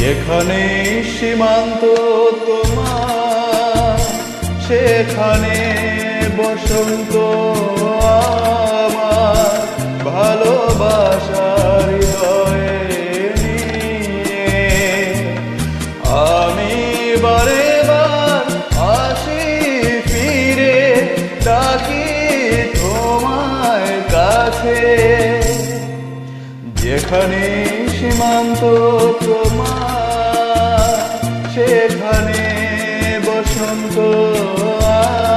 যেখানে সীমান্ত তোমার সেখানে বসন্ত আমার ভালোবাসার হৃদয়ে নিয়ে আমি বারে বার আসি ফিরে ডাকি তোমায় কাছে যেখানে সীমান্ত তোমার সেখানে বসন্ত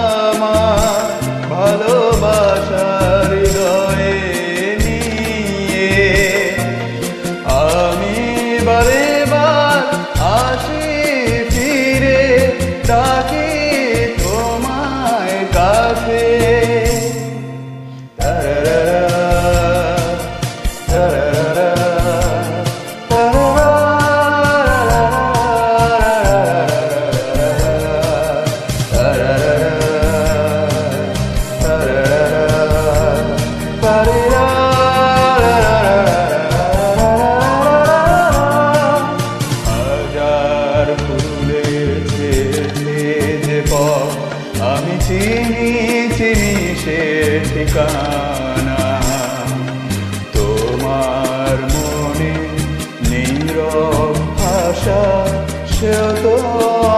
আমার ভালোবাসার হৃদয়ে নিয়ে আমি বারে বার আসি ফিরে ডাকি তোমায় কাছে আমি চিনি চিনি সে ঠিকানা তোমার মনে নীরব ভাষা সেও তো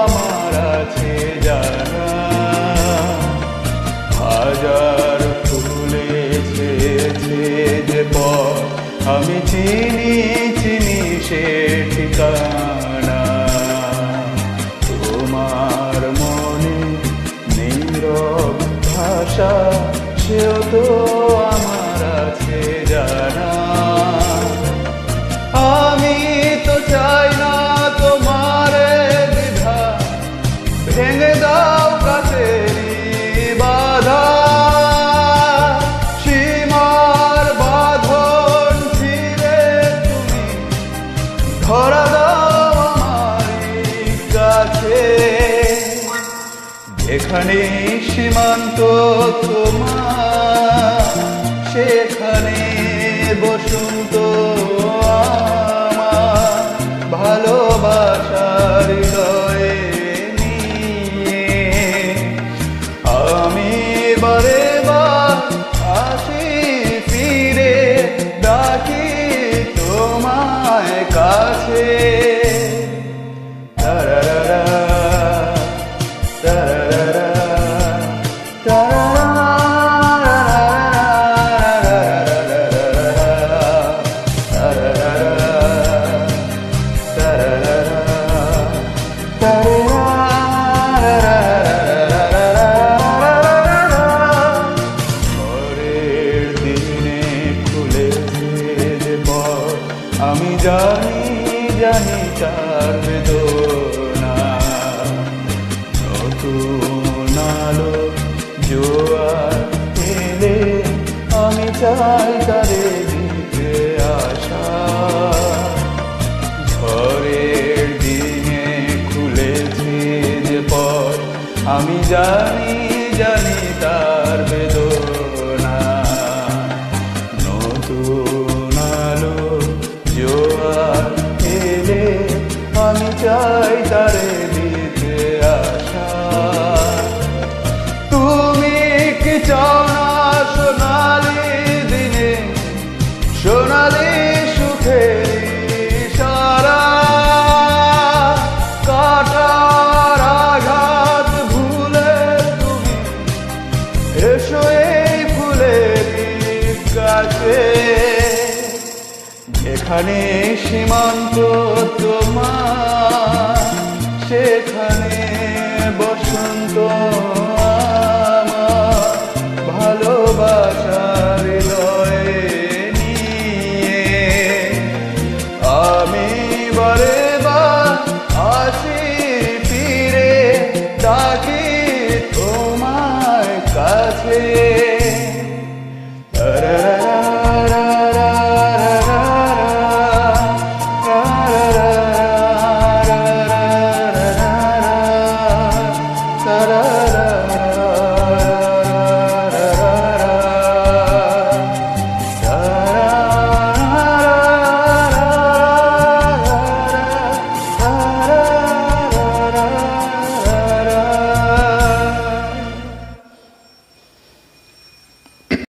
আমার আছে জানা হাজার ফুলেছে যে পথ আমি চিনি চিনি সে ঠিকানা তোমার মনে নীরব ভাষা সেও তো আমার আছে জানা আমি তো চাই না তোমার দ্বিধা ভেঙে দাও কাছেরই বাধা সীমার বাঁধন ছিঁড়ে তুমি ধরা দাও আমারই কাছে যেখানে সীমান্ত তোমার সেখানে বসন্ত আমার ভালোবাসার হৃদয়ে নিয়ে আমি বারে বার আসি ফিরে ডাকি তোমায় কাছে আমি জানি জানি তার বেদনা নতুন আলো জোয়ার এলে আমি চাই তারে দিতে আসা ঝড়ের দিনে খুলেছে যে পথ আমি জানি জানি তার বেদনা নতুন আলো জোয়ার এলে আমি চাই তারে দিতে আসা তুমি কি চাও না সোনালি দিনে সোনালি সুখের ইশারা কাটার আঘাত ভুলে তুমি এসো এই ফুলের কাছে যেখানে সীমান্ত তোমার সেখানে বসন্ত আমার ভালোবাসার হৃদয়ে নিয়ে আমি বারে বার আসি ফিরে ডাকি তোমায় কাছে।